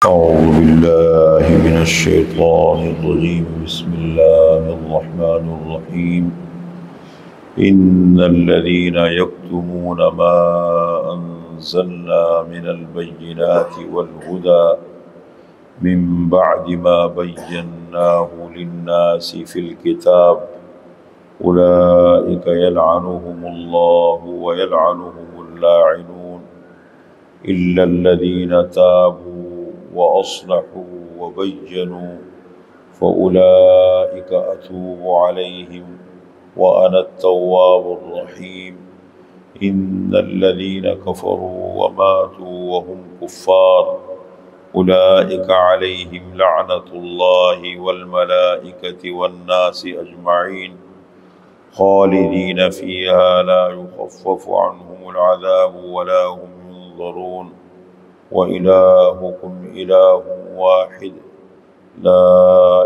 أعوذ بالله من الشيطان الرجيم بسم الله الرحمن الرحيم إن الذين يكتمون ما أنزلنا من البينات والهدى من بعد ما بيناه للناس في الكتاب أولئك يلعنهم الله ويلعنهم اللاعنون إلا الذين تابوا وأصلحوا وبينوا فأولئك أتوب عليهم وأنا التواب الرحيم إن الذين كفروا وماتوا وهم كفار أولئك عليهم لعنة الله والملائكة والناس أجمعين خالدين فيها لا يخفف عنهم العذاب ولا هم ينظرون وإلهكم إله واحد لا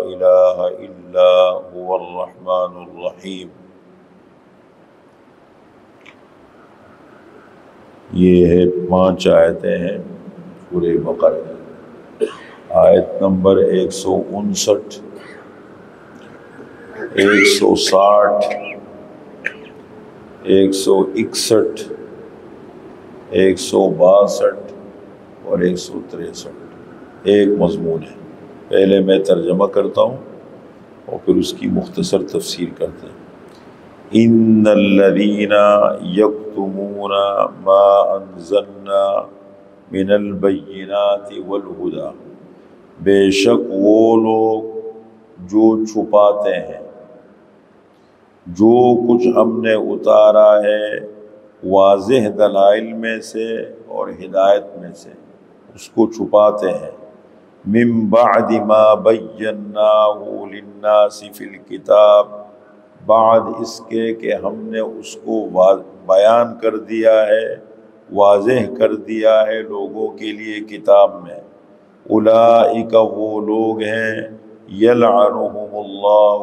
إله إلا هو الرحمن الرحيم۔ یہ 5 آیتیں ہیں سورہ بقرہ۔ آیت نمبر 159، 160، 161، 162 اور 163 ایک مضمون ہے۔ پہلے میں ترجمہ کرتا ہوں اور پھر اس کی مختصر تفسیر کرتے ہیں۔ ان الذین یکتمون ما انزلنا من البینات والہدی، بے شک وہ لوگ جو چھپاتے ہیں جو کچھ ہم نے اتارا ہے واضح دلائل میں سے اور ہدایت میں سے، اس کو چھپاتے ہیں۔ من بعد ما بیناہ للناس فی الکتاب، بعد اس کے کہ ہم نے اس کو بیان کر دیا ہے، واضح کر دیا ہے لوگوں کے لیے کتاب میں۔ اولئک وہ لوگ ہیں یلعنہم اللہ،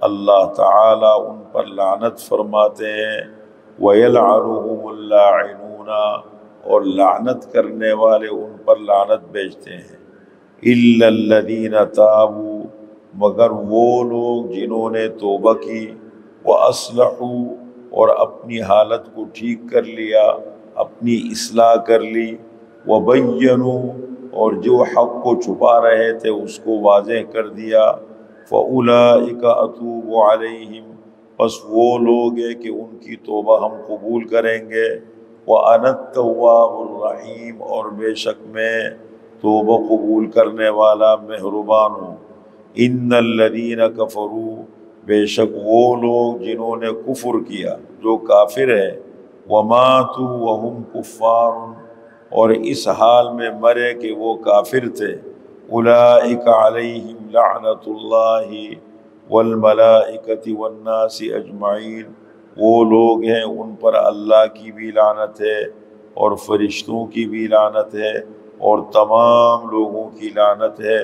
اللہ تعالی ان پر لعنت فرماتے ہیں، وَيَلْعَنُهُمُ اللَّاعِنُونَ اور لعنت کرنے والے ان پر لعنت بھیجتے ہیں۔ إِلَّا الَّذِينَ تَابُوا، مگر وہ لوگ جنہوں نے توبہ کی، وَأَصْلَحُوا اور اپنی حالت کو ٹھیک کر لیا، اپنی اصلاح کر لی، وَبَيَّنُوا اور جو حق کو چھپا رہے تھے اس کو واضح کر دیا، فَأُولَئِكَ أَتُوبُ عَلَيْهِمْ بس وہ لوگ ہیں کہ ان کی توبہ ہم قبول کریں گے۔ وَأَنَا التَّوَّابُ الرَّحِيمُ اور بے شک میں توبہ قبول کرنے والا مہربان ہوں۔ إِنَّ الَّذِينَ كَفَرُوا بے شک وہ لوگ جنہوں نے کفر کیا، جو کافر ہے، وَمَاتُوا وَهُمْ كُفَّارٌ اور اس حال میں مرے کہ وہ کافر تھے، أُولَئِكَ عَلَيْهِمْ لَعْنَةُ اللَّهِ والملائکۃ والناس اجمعین وہ لوگ ہیں ان پر اللہ کی بھی لعنت ہے اور فرشتوں کی بھی لعنت ہے اور تمام لوگوں کی لعنت ہے،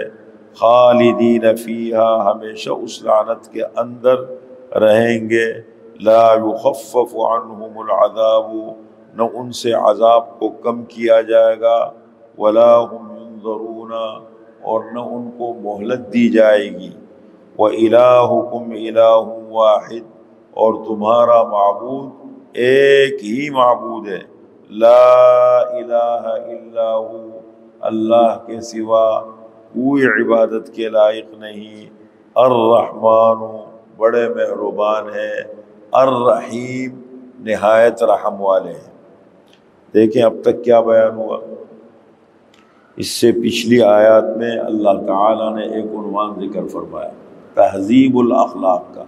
خالدین فیہا ہمیشہ اس لعنت کے اندر رہیں گے، لا یخفف عنہم العذاب نہ ان سے عذاب کو کم کیا جائے گا، ولا هم ينظرون اور نہ ان کو مہلت دی جائے گی، وَإِلَٰهُكُمْ إِلَٰهٌ وَاحِدٌ اور تمہارا معبود ایک ہی معبود ہے، لا الہ الا ہو اللہ کے سوا کوئی عبادت کے لائق نہیں، الرحمن بڑے مہربان ہیں، الرحیم نہایت رحم والے ہیں۔ دیکھیں اب تک کیا بیان ہوا۔ اس سے پچھلی آیات میں اللہ تعالیٰ نے ایک عنوان ذکر فرمایا تہذیب الاخلاق کا،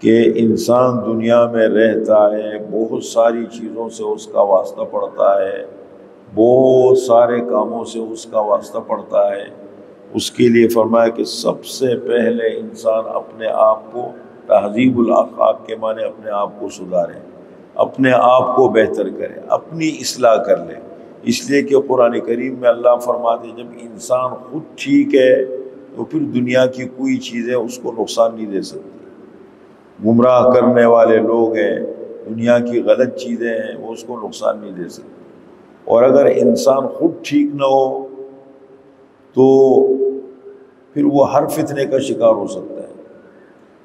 کہ انسان دنیا میں رہتا ہے، بہت ساری چیزوں سے اس کا واسطہ پڑتا ہے، بہت سارے کاموں سے اس کا واسطہ پڑتا ہے، اس کے لیے فرمایا کہ سب سے پہلے انسان اپنے آپ کو تہذیب الاخلاق کے معنی اپنے آپ کو سدھارے، اپنے آپ کو بہتر کرے، اپنی اصلاح کر لے۔ اس لیے کہ قرآن کریم میں اللہ فرماتے ہیں جب انسان خود ٹھیک ہے تو پھر دنیا کی کوئی چیزیں اس کو نقصان نہیں دے سکتی۔ گمراہ کرنے والے لوگ ہیں، دنیا کی غلط چیزیں ہیں، وہ اس کو نقصان نہیں دے سکتی۔ اور اگر انسان خود ٹھیک نہ ہو تو پھر وہ ہر فتنے کا شکار ہو سکتا ہے۔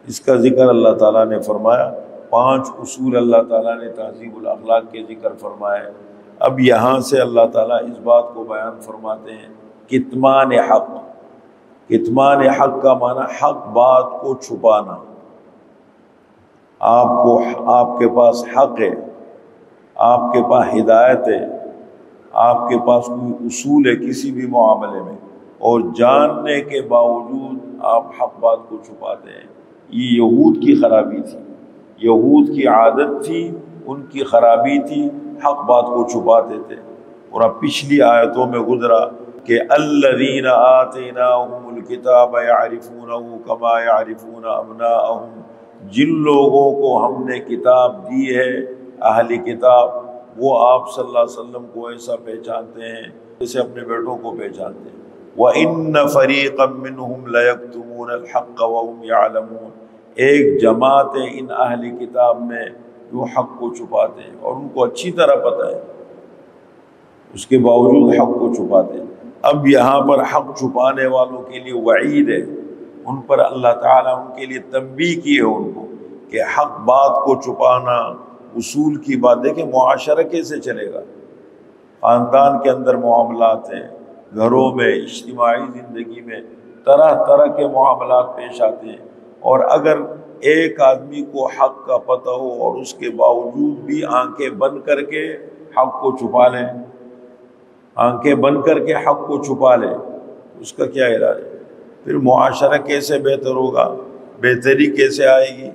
اس کا ذکر اللہ تعالیٰ نے فرمایا، 5 اصول اللہ تعالیٰ نے تہذیب الاخلاق کے ذکر فرمائے۔ اب یہاں سے اللہ تعالیٰ اس بات کو بیان فرماتے ہیں، کتمان حق۔ کتمان حق کا معنی حق بات کو چھپانا۔ آپ کے پاس حق ہے، آپ کے پاس ہدایت ہے، آپ کے پاس کوئی اصول ہے کسی بھی معاملے میں، اور جاننے کے باوجود آپ حق بات کو چھپاتے ہیں۔ یہ یہود کی خرابی تھی، یہود کی عادت تھی، ان کی خرابی تھی، حق بات کو چھپاتے تھے۔ اور اب پچھلی آیتوں میں گزرا کہ الذین آتیناہم الکتاب یعرفونہ کما یعرفون ابناءہم، جن لوگوں کو ہم نے کتاب دی ہے، اہل کتاب، وہ آپ صلی اللہ علیہ وسلم کو ایسا پہچانتے ہیں جیسے اپنے بیٹوں کو پہچانتے ہیں۔ وَإِنَّ فَرِيقًا مِّنْهُمْ لَيَكْتُمُونَ الْحَقَّ وَهُمْ يَعْلَمُونَ، ایک جماعت ہے ان اہل کتاب میں جو حق کو چھپاتے ہیں، اور ان کو اچھی طرح پتہ ہے، اس کے باوجود حق کو چھپاتے ہیں۔ اب یہاں پر حق چھپانے والوں کے لیے وعید ہے، ان پر اللہ تعالیٰ ان کے لیے تنبیہ کی ہے ان کو کہ حق بات کو چھپانا، اصول کی بات۔ دیکھیں معاشرہ کیسے چلے گا، خاندان کے اندر معاملات ہیں، گھروں میں، اجتماعی زندگی میں طرح طرح کے معاملات پیش آتے ہیں، اور اگر ایک آدمی کو حق کا پتہ ہو اور اس کے باوجود بھی آنکھیں بند کر کے حق کو چھپا لیں، آنکھیں بند کر کے حق کو چھپا لیں، اس کا کیا علاج ہے؟ پھر معاشرہ کیسے بہتر ہوگا، بہتری کیسے آئے گی؟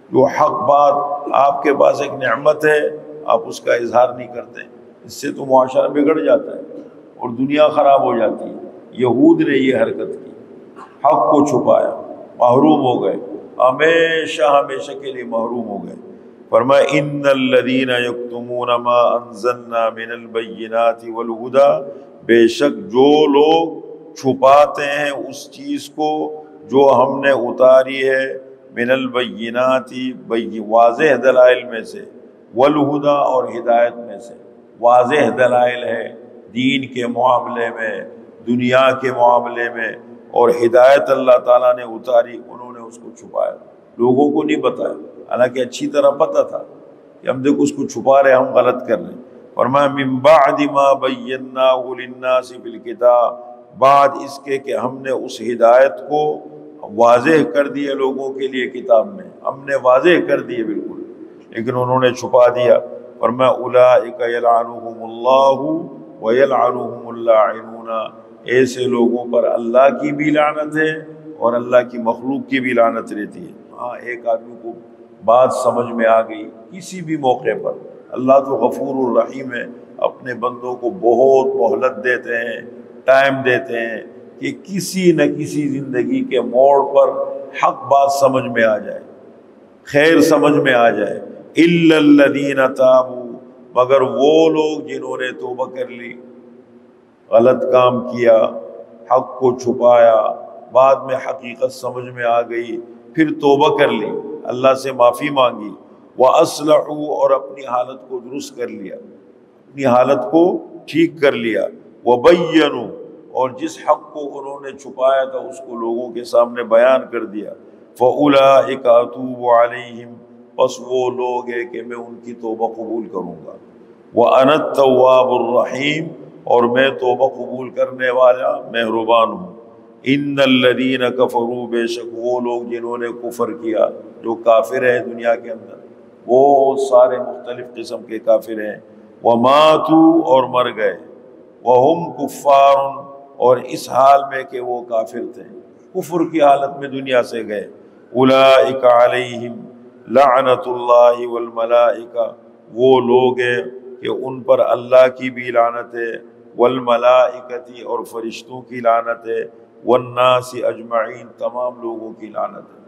جو حق بات آپ کے پاس ایک نعمت ہے، آپ اس کا اظہار نہیں کرتے، اس سے تو معاشرہ بگڑ جاتا ہے اور دنیا خراب ہو جاتی ہے۔ یہود نے یہ حرکت کی، حق کو چھپایا، محروم ہو گئے، ہمیشہ ہمیشہ کے لیے محروم ہو گئے۔ فرمایا ان الذین یکتمون ما انزلنا من البینات والہدی، بے شک جو لوگ چھپاتے ہیں اس چیز کو جو ہم نے اتاری ہے، من البینات، واضح دلائل میں سے، والہدی، اور ہدایت میں سے۔ واضح دلائل ہے دین کے معاملے میں، دنیا کے معاملے میں، اور ہدایت اللہ تعالیٰ نے اتاری، انہوں نے اس کو چھپایا، لوگوں کو نہیں بتایا، حالانکہ اچھی طرح پتہ تھا کہ ہم دیکھ اس کو چھپا رہے، ہم غلط کر رہے ہیں۔ فرمایا من بعد ما بیناہ للناس فی الکتاب، بعد اس کے کہ ہم نے اس ہدایت کو واضح کر دیے لوگوں کے لیے کتاب میں، ہم نے واضح کر دیے بالکل، لیکن انہوں نے چھپا دیا۔ فرمایا اولئک یلعنہم اللہ ویلعنہم اللاعنون، ایسے لوگوں پر اللہ کی بھی لعنت ہے اور اللہ کی مخلوق کی بھی لعنت رہتی ہے۔ ہاں ایک آدمی کو بات سمجھ میں آ گئی کسی بھی موقع پر، اللہ تو غفور الرحیم ہے، اپنے بندوں کو بہت مہلت دیتے ہیں، ٹائم دیتے ہیں کہ کسی نہ کسی زندگی کے موڑ پر حق بات سمجھ میں آ جائے، خیر سمجھ میں آ جائے۔ الا الذین تابوا، مگر وہ لوگ جنہوں نے توبہ کر لی، غلط کام کیا، حق کو چھپایا، بعد میں حقیقت سمجھ میں آ گئی، پھر توبہ کر لی، اللہ سے معافی مانگی، وَأَصْلَحُوا، اور اپنی حالت کو درست کر لیا، اپنی حالت کو ٹھیک کر لیا، وَبَيَّنُوا، اور جس حق کو انہوں نے چھپایا تھا اس کو لوگوں کے سامنے بیان کر دیا، فَأُولَئِكَ أَتُوبُ عَلَيْهِمْ، بس وہ لوگ ہیں کہ میں ان کی توبہ قبول کروں گا، وَأَنَا التَّوَّابُ الرَّحِيمُ، اور میں توبہ قبول کرنے والا مہربان ہوں۔ ان الذین کفروا، بے شک وہ لوگ جنہوں نے کفر کیا، جو کافر ہیں دنیا کے اندر، وہ سارے مختلف قسم کے کافر ہیں، وماتوا، اور مر گئے، وہم کفار، اور اس حال میں کہ وہ کافر تھے، کفر کی حالت میں دنیا سے گئے، اولئک علیہم لعنت اللہ والملائکہ، وہ لوگ ہیں کہ ان پر اللہ کی بھی لعنت ہے، والملائکتی، اور فرشتوں کی لعنت ہے، والناس اجمعین، تمام لوگوں کی لعنت ہے۔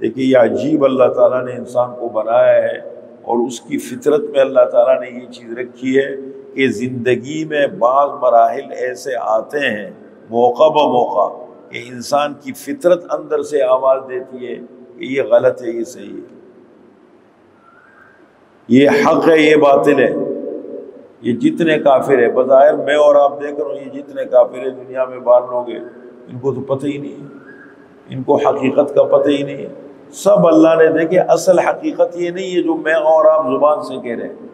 دیکھیے یہ عجیب اللہ تعالیٰ نے انسان کو بنایا ہے، اور اس کی فطرت میں اللہ تعالیٰ نے یہ چیز رکھی ہے کہ زندگی میں بعض مراحل ایسے آتے ہیں موقع بموقع کہ انسان کی فطرت اندر سے آواز دیتی ہے کہ یہ غلط ہے، یہ صحیح ہے، یہ حق ہے، یہ باطل ہے، یہ جتنے کافر ہیں بظاہر میں اور آپ دیکھ رہے ہوں، یہ جتنے کافر ہیں دنیا میں باہر لوگ ہیں، ان کو تو پتہ ہی نہیں ہے، ان کو حقیقت کا پتہ ہی نہیں ہے۔ سب اللہ نے دیکھے اصل حقیقت یہ نہیں ہے جو میں اور آپ زبان سے کہہ رہے ہیں،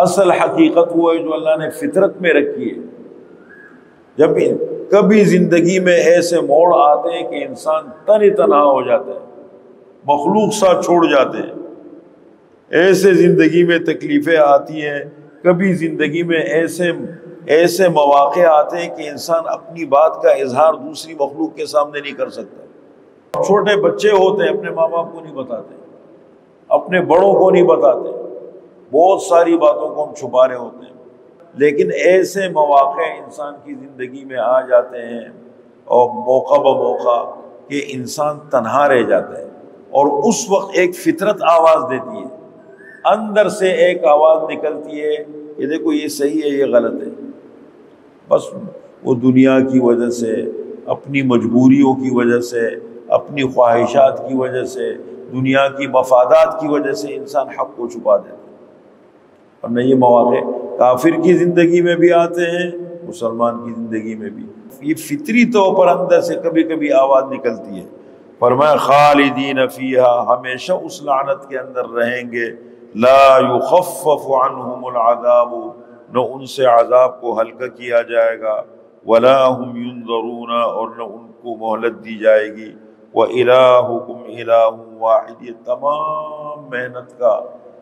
اصل حقیقت وہ ہے جو اللہ نے فطرت میں رکھی ہے۔ جب کبھی زندگی میں ایسے موڑ آتے ہیں کہ انسان تنہا ہو جاتا ہے، مخلوق ساتھ چھوڑ جاتے ہیں، ایسے زندگی میں تکلیفیں آتی ہیں، کبھی زندگی میں ایسے مواقع آتے ہیں کہ انسان اپنی بات کا اظہار دوسری مخلوق کے سامنے نہیں کر سکتا۔ چھوٹے بچے ہوتے ہیں اپنے ماں باپ کو نہیں بتاتے، اپنے بڑوں کو نہیں بتاتے، بہت ساری باتوں کو ہم چھپا رہے ہوتے ہیں، لیکن ایسے مواقع انسان کی زندگی میں آ جاتے ہیں اور موقع بموقع کہ انسان تنہا رہ جاتا ہے، اور اس وقت ایک فطرت آواز دیتی ہے، اندر سے ایک آواز نکلتی ہے کہ دیکھو یہ صحیح ہے یہ غلط ہے۔ بس وہ دنیا کی وجہ سے، اپنی مجبوریوں کی وجہ سے، اپنی خواہشات کی وجہ سے، دنیا کی مفادات کی وجہ سے انسان حق کو چھپا دیتا ہے۔ ورنہ یہ مواقع کافر کی زندگی میں بھی آتے ہیں، مسلمان کی زندگی میں بھی، یہ فطری طور پر اندر سے کبھی کبھی آواز نکلتی ہے۔ فرمایا خالدین فیہا، ہمیشہ اس لعنت کے اندر رہیں گے، لا یخفف عنہم العذاب، نہ ان سے عذاب کو ہلکا کیا جائے گا، ولا هم ینظرون، اور نہ ان کو مہلت دی جائے گی، وَإِلَٰهُكُمْ إِلَٰهٌ وَاحِدٌ، یہ تمام محنت کا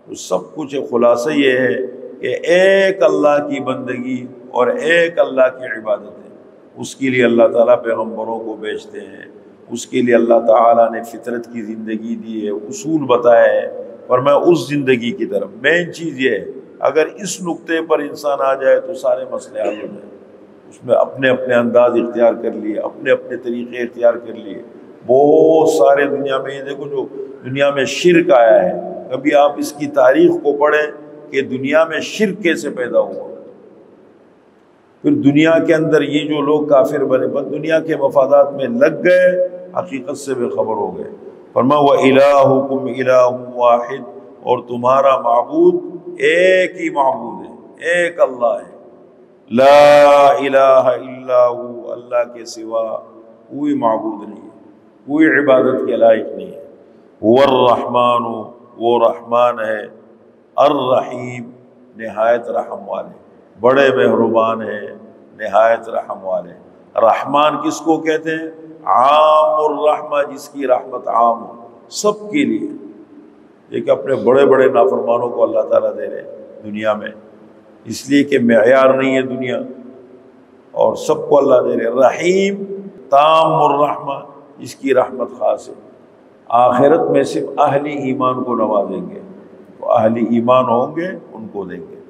تو سب کچھ خلاصہ یہ ہے کہ ایک اللہ کی بندگی اور ایک اللہ کی عبادت ہے۔ اس کے لیے اللہ تعالیٰ پیغمبروں کو بھیجتے ہیں، اس کے لیے اللہ تعالیٰ نے فطرت کی زندگی دی ہے، اصول بتایا ہے، اور میں اس زندگی کی طرف مین چیز یہ ہے، اگر اس نقطے پر انسان آ جائے تو سارے مسئلے حل ہو جائیں۔ اس میں اپنے اپنے انداز اختیار کر لیے، اپنے اپنے طریقے اختیار کر لیے، بہت سارے دنیا میں، یہ دیکھو جو دنیا میں شرک آیا ہے، کبھی آپ اس کی تاریخ کو پڑھیں کہ دنیا میں شرک کیسے پیدا ہوا، پھر دنیا کے اندر یہ جو لوگ کافر بنے، بس دنیا کے مفادات میں لگ گئے، حقیقت سے بے خبر ہو گئے۔ فرمایا وَإِلَٰهُكُمْ إِلَٰهٌ وَاحِدٌ، اور تمہارا معبود ایک ہی معبود ہے، ایک اللہ ہے، لا الہ الا ہو، اللہ کے سوا کوئی معبود نہیں ہے، کوئی عبادت کے لائق نہیں ہے۔ هو الرحمن، وہ رحمان ہے، الرحیم، نہایت رحم والے، بڑے مہربان ہیں، نہایت رحم والے۔ رحمان کس کو کہتے ہیں؟ عام الرحمہ، جس کی رحمت عام ہو، سب کے لیے۔ یہ کہ اپنے بڑے بڑے نافرمانوں کو اللہ تعالیٰ دے رہے ہیں دنیا میں، اس لیے کہ معیار نہیں ہے دنیا، اور سب کو اللہ دے رہے۔ رحیم، تام الرحمہ، جس کی رحمت خاص ہے، آخرت میں صرف اہل ایمان کو نوازیں گے، تو اہل ایمان ہوں گے ان کو دیں گے۔